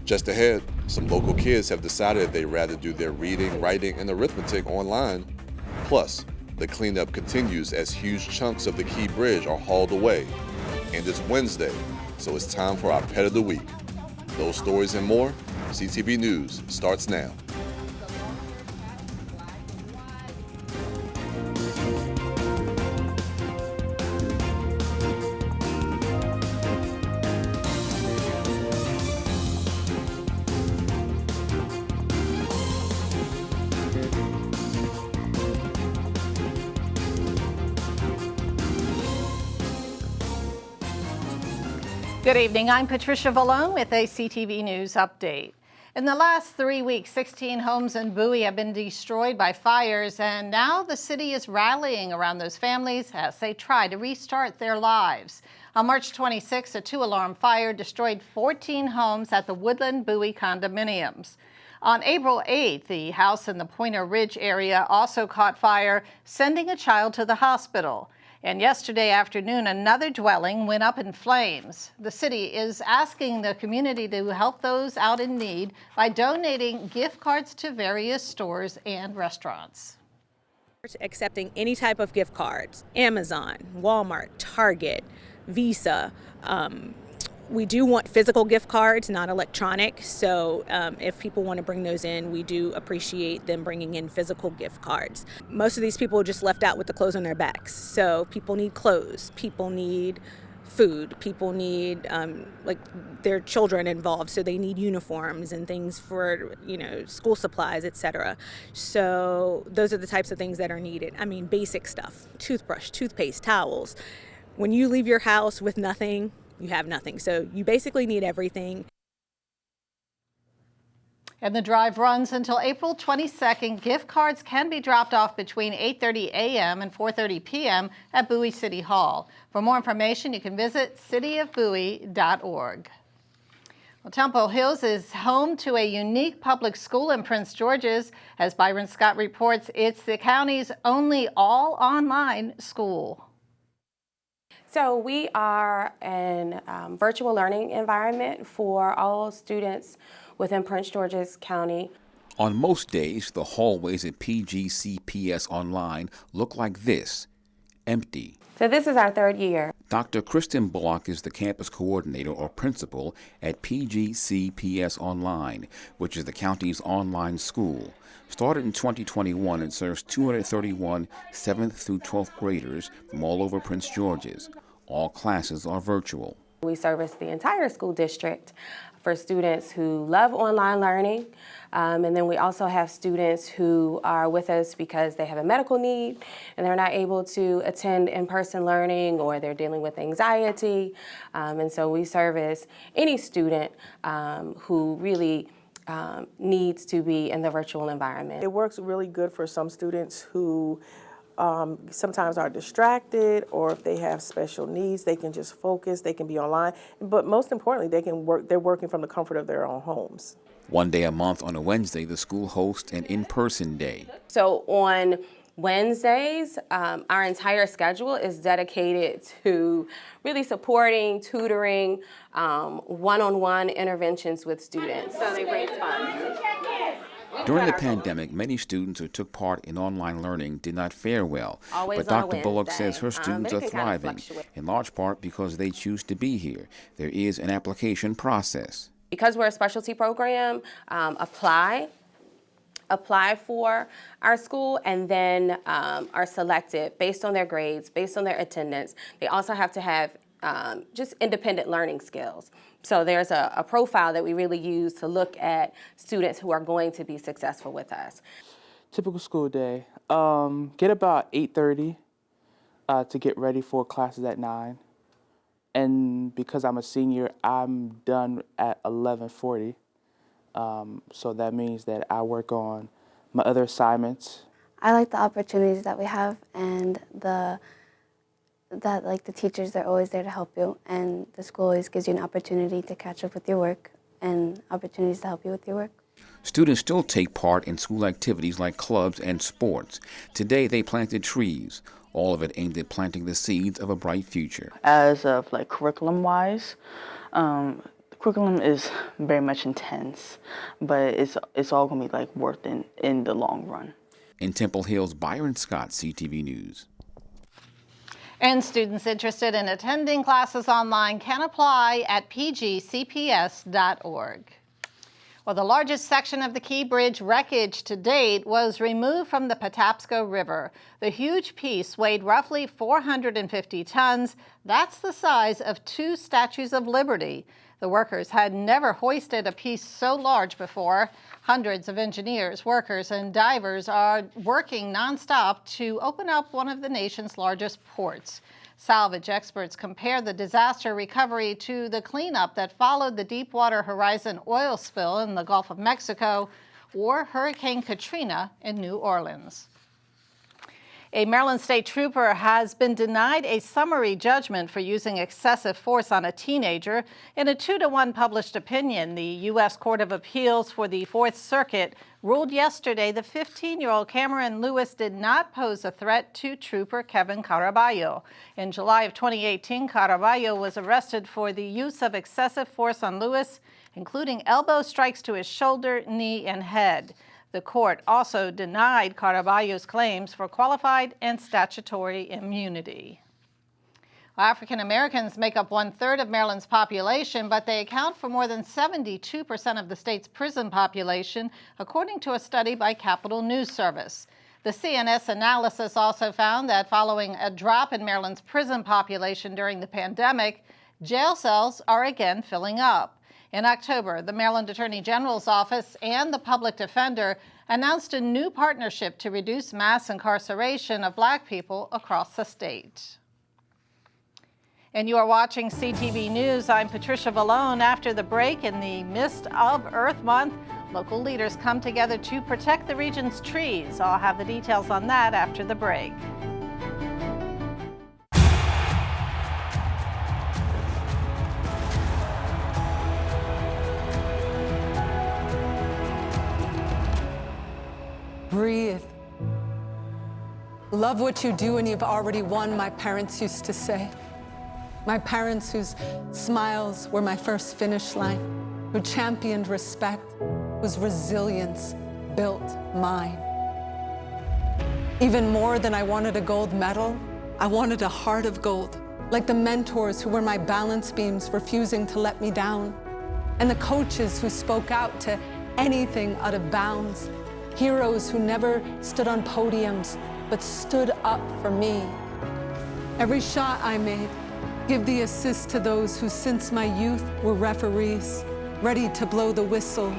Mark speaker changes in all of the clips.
Speaker 1: Just ahead, some local kids have decided they'd rather do their reading, writing, and arithmetic online. Plus, the cleanup continues as huge chunks of the Key Bridge are hauled away. And it's Wednesday, so it's time for our Pet of the Week. Those stories and more, CTV News starts now.
Speaker 2: Good evening, I'm Patricia Vallone with a CTV News update. In the last 3 weeks, 16 homes in Bowie have been destroyed by fires, and now the city is rallying around those families as they try to restart their lives. On March 26, a 2-alarm fire destroyed 14 homes at the Woodland Bowie condominiums. On April 8th, the house in the Pointer Ridge area also caught fire, sending a child to the hospital. And yesterday afternoon, another dwelling went up in flames. The city is asking the community to help those out in need by donating gift cards to various stores and restaurants.
Speaker 3: Accepting any type of gift cards, Amazon, Walmart, Target, Visa. We do want physical gift cards, not electronic. So if people want to bring those in, we do appreciate them bringing in physical gift cards. Most of these people are just left out with the clothes on their backs. So people need clothes, people need food, people need like their children involved. So they need uniforms and things for, school supplies, etc. So those are the types of things that are needed. I mean, basic stuff, toothbrush, toothpaste, towels. When you leave your house with nothing, you have nothing. So you basically need everything.
Speaker 2: And the drive runs until April 22nd. Gift cards can be dropped off between 8:30 a.m. and 4:30 p.m. at Bowie City Hall. For more information, you can visit cityofbowie.org. Well, Temple Hills is home to a unique public school in Prince George's. As Byron Scott reports, it's the county's only all-online school.
Speaker 4: So we are an virtual learning environment for all students within Prince George's County.
Speaker 5: On most days, the hallways at PGCPS Online look like this, empty.
Speaker 4: So this is our 3rd year.
Speaker 5: Dr. Kristen Block is the campus coordinator or principal at PGCPS Online, which is the county's online school. Started in 2021, it serves 231 7th through 12th graders from all over Prince George's. All classes are virtual.
Speaker 4: We service the entire school district for students who love online learning. And then we also have students who are with us because they have a medical need and they're not able to attend in-person learning, or they're dealing with anxiety. And so we service any student who really needs to be in the virtual environment.
Speaker 6: It works really good for some students who sometimes are distracted, or if they have special needs, they can just focus, they can be online. But most importantly, they're working from the comfort of their own homes.
Speaker 5: One day a month on a Wednesday, the school hosts an in-person day.
Speaker 4: So on Wednesdays, our entire schedule is dedicated to really supporting, tutoring, one-on-one interventions with students. So they raise funds.
Speaker 5: During the pandemic, many students who took part in online learning did not fare well. But Dr. Bullock says her students are thriving, in large part because they choose to be here. There is an application process.
Speaker 4: Because we're a specialty program, apply for our school, and then are selected based on their grades, based on their attendance. They also have to have just independent learning skills. So there's a profile that we really use to look at students who are going to be successful with us.
Speaker 7: Typical school day. Get about 8:30 to get ready for classes at 9. And because I'm a senior, I'm done at 11:40. So that means that I work on my other assignments.
Speaker 8: I like the opportunities that we have, and the teachers, they're always there to help you, and the school always gives you an opportunity to catch up with your work and opportunities to help you with your work.
Speaker 5: Students still take part in school activities like clubs and sports. Today they planted trees, all of it aimed at planting the seeds of a bright future.
Speaker 9: As of curriculum-wise, curriculum is very much intense, but it's all going to be like worth it in the long run.
Speaker 5: In Temple Hills, Byron Scott, CTV News.
Speaker 2: And students interested in attending classes online can apply at pgcps.org. Well, the largest section of the Key Bridge wreckage to date was removed from the Patapsco River. The huge piece weighed roughly 450 tons. That's the size of 2 Statues of Liberty. The workers had never hoisted a piece so large before. Hundreds of engineers, workers, and divers are working nonstop to open up one of the nation's largest ports. Salvage experts compare the disaster recovery to the cleanup that followed the Deepwater Horizon oil spill in the Gulf of Mexico or Hurricane Katrina in New Orleans. A Maryland state trooper has been denied a summary judgment for using excessive force on a teenager. In a 2-to-1 published opinion, the U.S. Court of Appeals for the Fourth Circuit ruled yesterday the 15-year-old Cameron Lewis did not pose a threat to Trooper Kevin Caraballo. In July of 2018, Caraballo was arrested for the use of excessive force on Lewis, including elbow strikes to his shoulder, knee, and head. The court also denied Caraballo's claims for qualified and statutory immunity. African Americans make up 1/3 of Maryland's population, but they account for more than 72% of the state's prison population, according to a study by Capital News Service. The CNS analysis also found that following a drop in Maryland's prison population during the pandemic, jail cells are again filling up. In October, the Maryland Attorney General's office and the public defender announced a new partnership to reduce mass incarceration of Black people across the state. And you are watching CTV News. I'm Patricia Vallone. After the break, in the midst of Earth Month, local leaders come together to protect the region's trees. I'll have the details on that after the break.
Speaker 10: Breathe. Love what you do and you've already won, my parents used to say. My parents whose smiles were my first finish line, who championed respect, whose resilience built mine. Even more than I wanted a gold medal, I wanted a heart of gold, like the mentors who were my balance beams, refusing to let me down, and the coaches who spoke out to anything out of bounds. Heroes who never stood on podiums, but stood up for me. Every shot I made, give the assist to those who since my youth were referees, ready to blow the whistle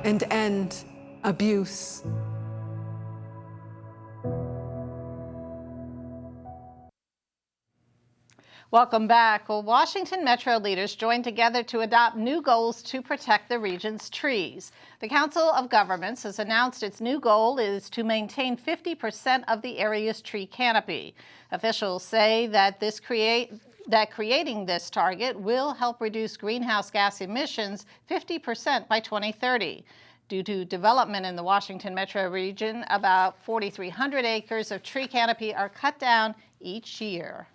Speaker 10: and end abuse.
Speaker 2: Welcome back. Well, Washington Metro leaders joined together to adopt new goals to protect the region's trees. The Council of Governments has announced its new goal is to maintain 50% of the area's tree canopy. Officials say that creating this target will help reduce greenhouse gas emissions 50% by 2030. Due to development in the Washington Metro region, about 4,300 acres of tree canopy are cut down each year.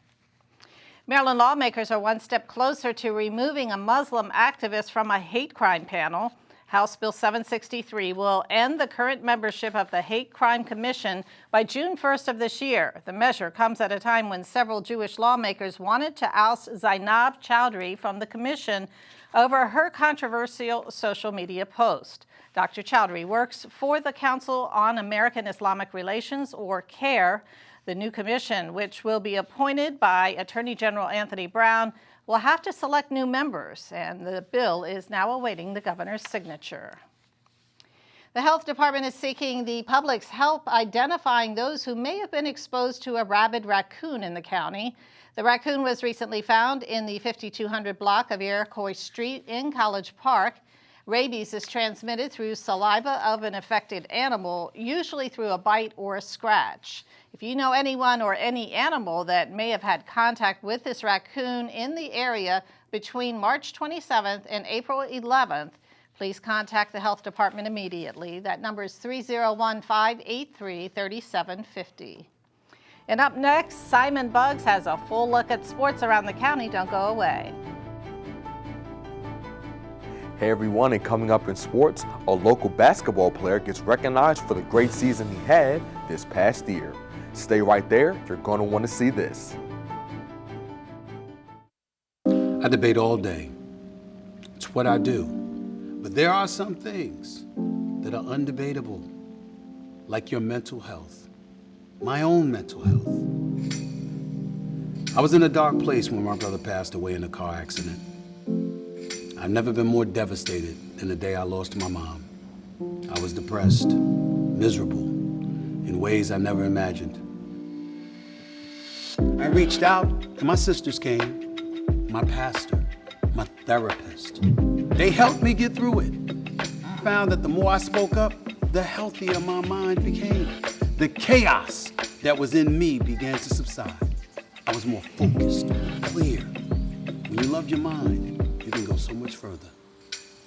Speaker 2: Maryland lawmakers are one step closer to removing a Muslim activist from a hate crime panel. House Bill 763 will end the current membership of the Hate Crime Commission by June 1st of this year. The measure comes at a time when several Jewish lawmakers wanted to oust Zainab Chowdhury from the commission over her controversial social media post. Dr. Chowdhury works for the Council on American Islamic Relations, or CARE. The new commission, which will be appointed by Attorney General Anthony Brown, will have to select new members, and the bill is now awaiting the governor's signature. The health department is seeking the public's help identifying those who may have been exposed to a rabid raccoon in the county. The raccoon was recently found in the 5200 block of Iroquois Street in College Park. Rabies is transmitted through saliva of an affected animal, usually through a bite or a scratch. If you know anyone or any animal that may have had contact with this raccoon in the area between March 27th and April 11th, please contact the health department immediately. That number is 301-583-3750. And up next, Simon Buggs has a full look at sports around the county. Don't go away.
Speaker 11: Hey everyone, and coming up in sports, a local basketball player gets recognized for the great season he had this past year. Stay right there, you're going to want to see this.
Speaker 12: I debate all day. It's what I do. But there are some things that are undebatable, like your mental health, my own mental health. I was in a dark place when my brother passed away in a car accident. I've never been more devastated than the day I lost my mom. I was depressed, miserable, in ways I never imagined. I reached out, and my sisters came, my pastor, my therapist. They helped me get through it. I found that the more I spoke up, the healthier my mind became. The chaos that was in me began to subside. I was more focused, clear. When you love your mind, you can go so much further.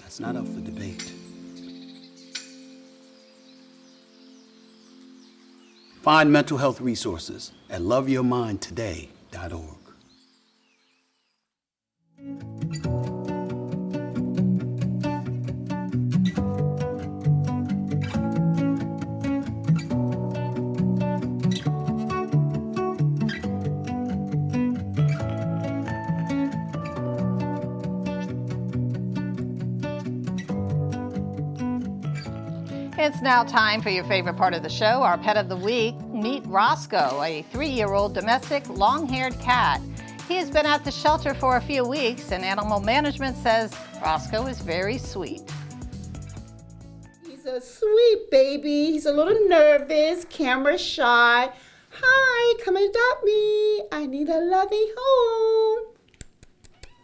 Speaker 12: That's not up for debate. Find mental health resources at loveyourmindtoday.org.
Speaker 2: It's now time for your favorite part of the show, our pet of the week. Meet Roscoe, a 3-year-old domestic long-haired cat. He has been at the shelter for a few weeks, and animal management says Roscoe is very sweet.
Speaker 13: He's a sweet baby. He's a little nervous, camera shy. Hi, come and adopt me. I need a loving home.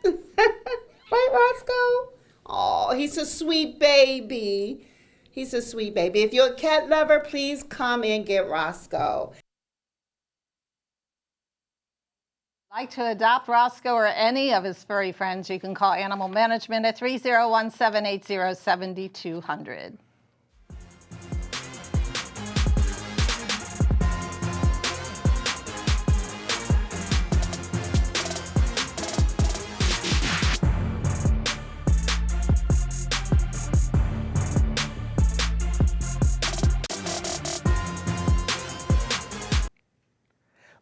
Speaker 13: Right, Roscoe? Oh, he's a sweet baby. He's a sweet baby. If you're a cat lover, please come and get Roscoe.
Speaker 2: Like to adopt Roscoe or any of his furry friends, you can call Animal Management at 301-780-7200.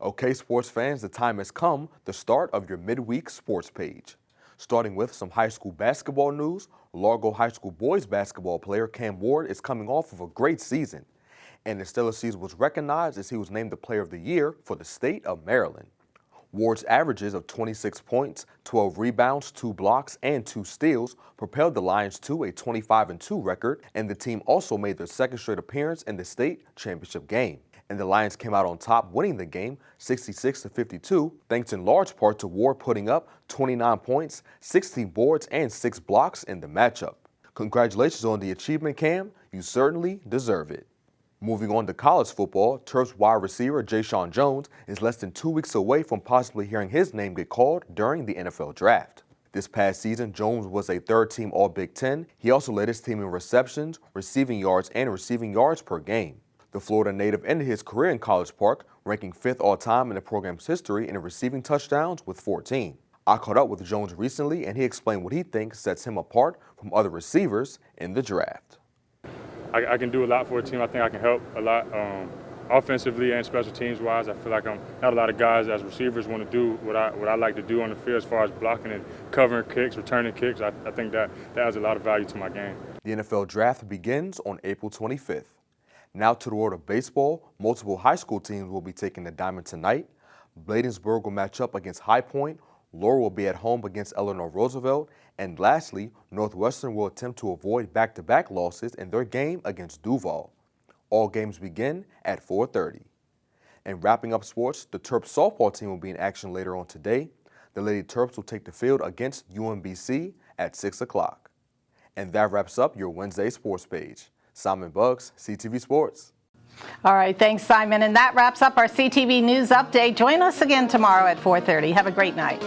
Speaker 11: Okay, sports fans, the time has come, the start of your midweek sports page. Starting with some high school basketball news, Largo High School boys basketball player Cam Ward is coming off of a great season. And his stellar season was recognized as he was named the Player of the Year for the state of Maryland. Ward's averages of 26 points, 12 rebounds, 2 blocks, and 2 steals propelled the Lions to a 25-2 record, and the team also made their second straight appearance in the state championship game. And the Lions came out on top, winning the game 66-52, thanks in large part to Ward putting up 29 points, 16 boards, and 6 blocks in the matchup. Congratulations on the achievement, Cam. You certainly deserve it. Moving on to college football, Terps wide receiver Ja'Shawn Jones is less than 2 weeks away from possibly hearing his name get called during the NFL Draft. This past season, Jones was a third-team All-Big Ten. He also led his team in receptions, receiving yards, and receiving yards per game. The Florida native ended his career in College Park, ranking 5th all-time in the program's history in receiving touchdowns with 14. I caught up with Jones recently, and he explained what he thinks sets him apart from other receivers in the draft.
Speaker 14: I can do a lot for a team. I think I can help a lot offensively and special teams-wise. I feel like not a lot of guys as receivers want to do what I like to do on the field as far as blocking and covering kicks, returning kicks. I think that adds a lot of value to my game.
Speaker 11: The NFL Draft begins on April 25th. Now to the world of baseball, multiple high school teams will be taking the diamond tonight. Bladensburg will match up against High Point, Laurel will be at home against Eleanor Roosevelt, and lastly, Northwestern will attempt to avoid back-to-back losses in their game against Duval. All games begin at 4:30. And wrapping up sports, the Terps softball team will be in action later on today. The Lady Terps will take the field against UMBC at 6 o'clock. And that wraps up your Wednesday sports page. Simon Buggs, CTV Sports.
Speaker 2: All right, thanks, Simon. And that wraps up our CTV News Update. Join us again tomorrow at 4:30. Have a great night.